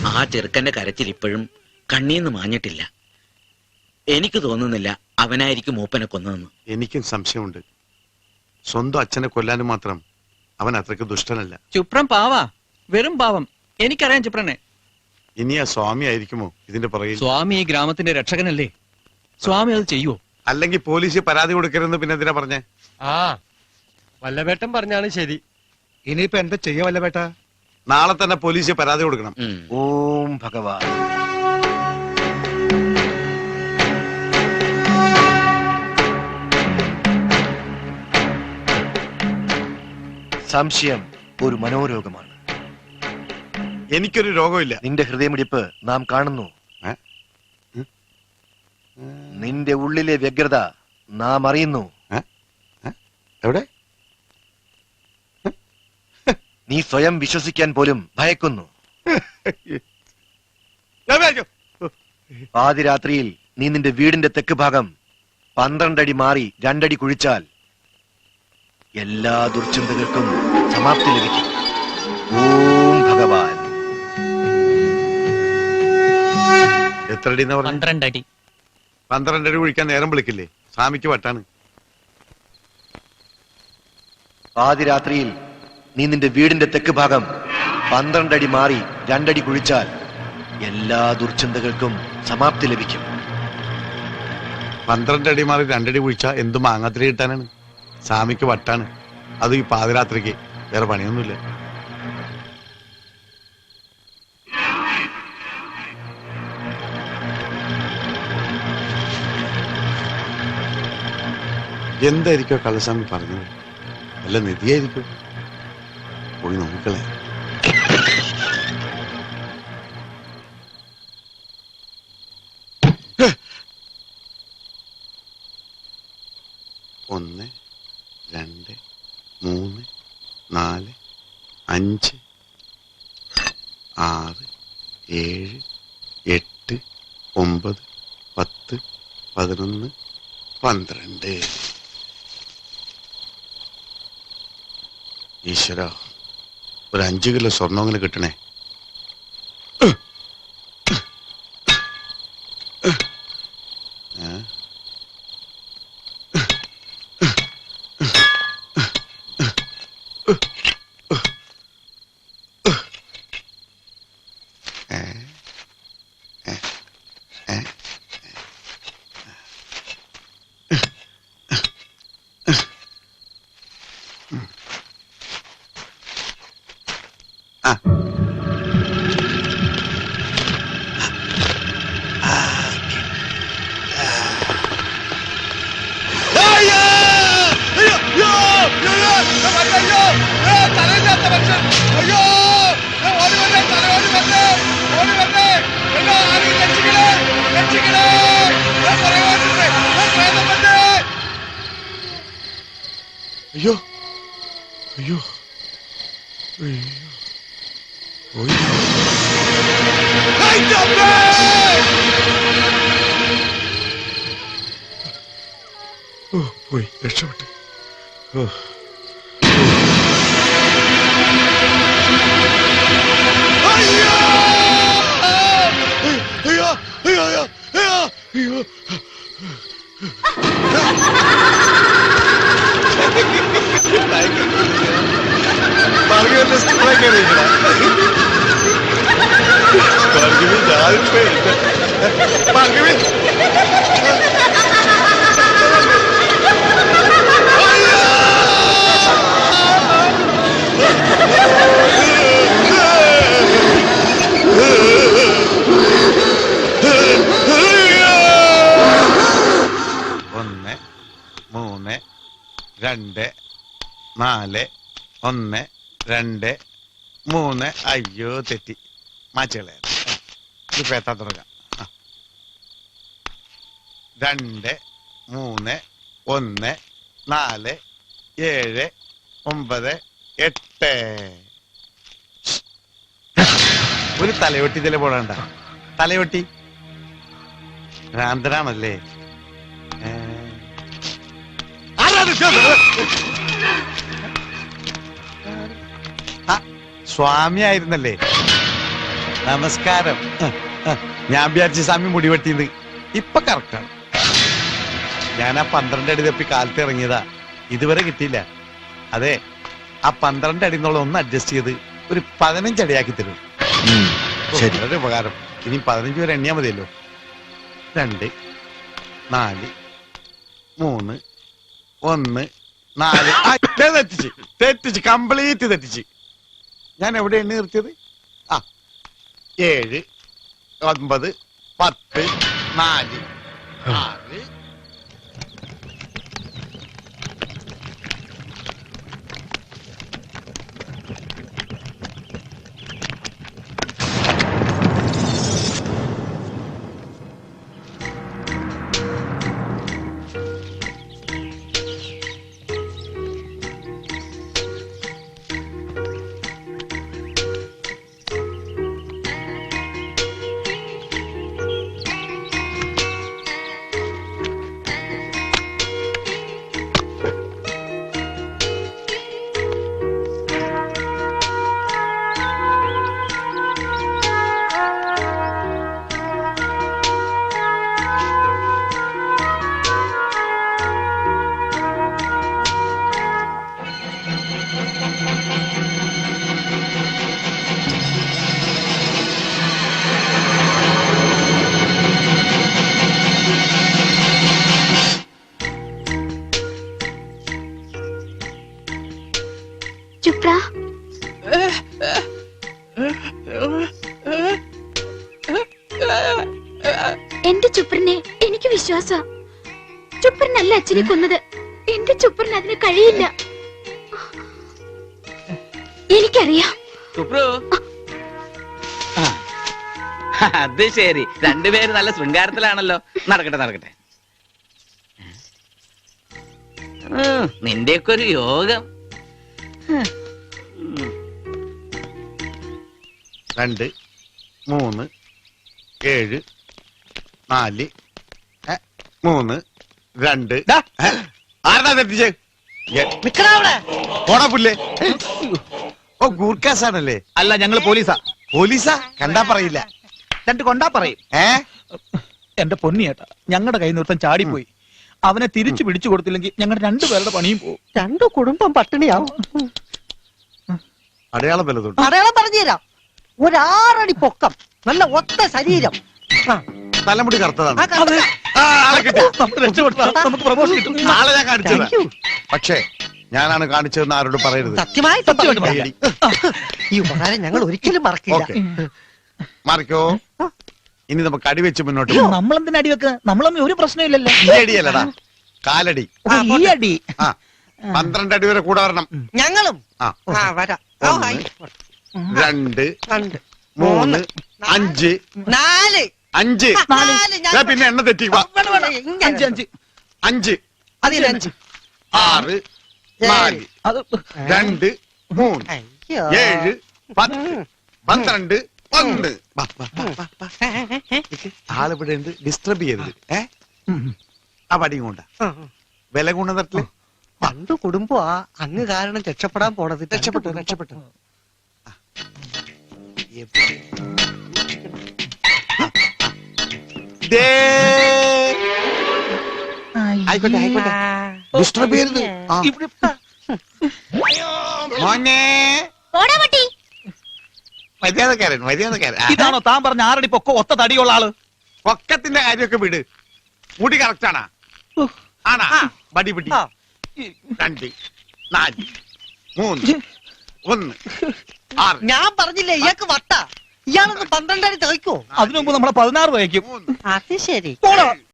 ആ ചെറുക്കന്റെ കരച്ചിൽ ഇപ്പോഴും കണ്ണീന്ന് മാഞ്ഞിട്ടില്ല. എനിക്ക് തോന്നുന്നില്ല അവനായിരിക്കും മൂപ്പനെ കൊന്നതെന്ന്. എനിക്കും സംശയമുണ്ട്. സ്വന്തം അച്ഛനെ കൊല്ലാനും മാത്രം അവൻ അത്രയ്ക്ക് ദുഷ്ടനല്ല. ചുപ്രം പാവാ, വെറും പാവം. എനിക്കറിയാം ചുപ്രനെ. ഇനി ആ സ്വാമി ആയിരിക്കുമോ ഇതിന്റെ പുറകിൽ? സ്വാമി ഈ ഗ്രാമത്തിന്റെ രക്ഷകനല്ലേ? സ്വാമി അത് ചെയ്യുവോ? അല്ലെങ്കിൽ പോലീസ് പരാതി കൊടുക്കരുതെന്ന് പിന്നെ എന്തിനാ പറഞ്ഞേ? ആ വല്ലവേട്ടൻ പറഞ്ഞാണ് ശരി. ഇനിയിപ്പോ എന്താ ചെയ്യാ വല്ലവേട്ട? നാളെ തന്നെ പോലീസ് പരാതി കൊടുക്കണം. ഓം ഭഗവാൻ. സംശയം ഒരു മനോരോഗമാണ്. എനിക്കൊരു രോഗമില്ല. നിന്റെ ഹൃദയമിടിപ്പ് നാം കാണുന്നു. നിന്റെ ഉള്ളിലെ വ്യഗ്രത നാം അറിയുന്നു. എവിടെ? നീ സ്വയം വിശ്വസിക്കാൻ പോലും ഭയക്കുന്നു. പാതിരാത്രിയിൽ നീ നിന്റെ വീടിന്റെ തെക്ക് ഭാഗം 12 അടി മാറി 2 അടി കുഴിച്ചാൽ എല്ലാ ദുർചിന്തകൾക്കും സമാപ്തി ലഭിക്കും. ഓം ഭഗവാൻ. എത്ര അടി? 12 അടി. 12 അടി കുഴിക്കാൻ നേരം വിളിക്കില്ലേ? സ്വാമിക്ക് വട്ടാണ്. പാതിരാത്രിയിൽ നീ നിന്റെ വീടിന്റെ തെക്ക് ഭാഗം 12 അടി മാറി 2 അടി കുഴിച്ചാൽ എല്ലാ ദുർചിന്തകൾക്കും സമാപ്തി ലഭിക്കും. 12 അടി മാറി 2 അടി കുഴിച്ചാ എന്ത് മാങ്ങാത്തിരി കിട്ടാനാണ്? സ്വാമിക്ക് വട്ടാണ്. അത് ഈ പാതിരാത്രിക്ക്. വേറെ പണിയൊന്നുമില്ല. എന്തായിരിക്കോ കള്ളസ്വാമി പറഞ്ഞത്? വല്ല നിധിയായിരിക്കും. പോയി നോക്കളെ. ഒന്ന് 2 3 4 5 6 7 8 9 10 11 12. ഈശ്വര, ഒരു 5 കിലോ സ്വർണ്ണമെങ്കിലും കിട്ടണേ. അയ്യോ അയ്യോ പോയി രക്ഷപ്പെട്ടു. അയ്യോ തെറ്റി. മാച്ചുകളെ ഇപ്പൊ എത്താൻ തുടങ്ങാം. 2 3 1 4 7 9 8. ഒരു തലയൊട്ടി ഇതിലെ പോടണ്ട. തലയൊട്ടി ഭ്രാന്തനാണല്ലേ? സ്വാമി ആയിരുന്നല്ലേ? നമസ്കാരം. ഞാൻ വിചാരിച്ച സ്വാമി മുടി വെട്ടിന്ന്. ഇപ്പൊ കറക്റ്റാണ്. ഞാൻ ആ 12 അടി തപ്പി കാലത്ത് ഇറങ്ങിയതാ, ഇതുവരെ കിട്ടിയില്ല. അതെ, ആ 12 അടി എന്നുള്ള ഒന്ന് അഡ്ജസ്റ്റ് ചെയ്ത് ഒരു 15 അടിയാക്കി തരും. ശരി. വളരെ ഉപകാരം. ഇനി 15 വരെ എണ്ണിയാ മതിയല്ലോ. 2 4 3 1 4. തെറ്റിച്ച് കംപ്ലീറ്റ് തെറ്റിച്ച്. ഞാൻ എവിടെ എണ്ണി നിർത്തിയത്? 7 9 10 4 6. ചുപ്ര, എന്റെ ചുപ്രനെ എനിക്ക് വിശ്വാസ. ചുപ്രനല്ല അച്ഛനെ കൊന്നത്. എന്റെ ചുപ്രന് അതിന് കഴിയില്ല. എനിക്കറിയാം. സുപ്രു, അത് ശരി, രണ്ടുപേരും നല്ല ശൃംഗാരത്തിലാണല്ലോ. നടക്കട്ടെ നടക്കട്ടെ. നിന്റെയൊക്കെ ഒരു യോഗം. 2 3 7 4 3 2. ആരടാ തെറ്റിച്ചേ? ഓടാ പുല്ലേ. ഓ, ഗൂർഖാസാണല്ലേ? അല്ല, ഞങ്ങള് പോലീസാ. പോലീസാ? കണ്ടാ പറയില്ല. 2 കൊണ്ടാ പറയും. എന്റെ പൊന്നിയേട്ടാ, ഞങ്ങളുടെ കൈ നിർത്തം ചാടിപ്പോയി. അവനെ തിരിച്ചു പിടിച്ചു കൊടുത്തില്ലെങ്കിൽ ഞങ്ങളുടെ 2 പേരുടെ പണിയും പോകും. 2 കുടുംബം പട്ടിണിയാവും. അടയാളം വല്ലതുണ്ട്? അടയാളം പറഞ്ഞുതരാം. ഒരു 6 അടി പൊക്കം, നല്ല ഒത്ത ശരീരം. തലമുടി കറുത്തതാണ്. ആ കറുത്ത. ആളെ കിട്ടി. നമുക്ക് രക്ഷപ്പെട്ടാ നമുക്ക് പ്രമോഷൻ കിട്ടും. നാളെ ഞാൻ കാണിച്ചത്. Thank you. പക്ഷേ ഞാനാണ് കാണിച്ചതെന്ന് ആരോട് പറയരുത്. സത്യമായി സത്യമായിട്ട് പറയാം. കൈയടി. ഈ ഉപകാരം ഞങ്ങൾ ഒരിക്കലും മറക്കില്ല. ഓക്കേ. മാറിക്കോ. ഇനി നമുക്ക് അടിവെച്ച് മുന്നോട്ട് അയ്യോ, പോകാം. നമ്മളെന്തിനാ അടി വെക്കുക? നമ്മളൊന്നും ഒരു പ്രശ്നമില്ലല്ലോ. ഈ അടിയല്ലടാ, കാലടി. ഈ അടി 12 അടി വരെ കൂടെ വരണം. ഞങ്ങളും ആ. വരാം. 2 2 3 5 4 5. ദേ, പിന്നെ എണ്ണ തെറ്റി. 5 5 അതിൽ 5 6 4 അത് 2 3 7 10 12 1. ആളിവിടെ ഉണ്ട്, ഡിസ്റ്റർബ് ചെയ്യരുത്. ആ പടിയും കൊണ്ട വില ഗുണതട്ടില് 2 കുടുംബം അങ്ങ് കാരണം രക്ഷപ്പെടാൻ പോണത്. രക്ഷപ്പെട്ടു. ആയിക്കോട്ടെ. ഡിസ്റ്റർബ് ചെയ്യരുത്. മോനെ, മര്യാദക്കാരൻ. ഇതാണോ താൻ പറഞ്ഞ 6 അടി പൊക്കം ഒത്ത തടിയുള്ള ആള്? പൊക്കത്തിന്റെ കാര്യമൊക്കെ വിട്. മുടി കറക്റ്റ് ആണാ? ആണാ? ബടി 2 4 3 1 6. ഞാൻ പറഞ്ഞില്ലേ ഇയാൾക്ക് വട്ട. ഇയാളൊന്ന് 12 അടി തയ്ക്കോ? അതിനു മുമ്പ് നമ്മളെ 16 വയ്ക്കും. അത് ശരി. പോടാ.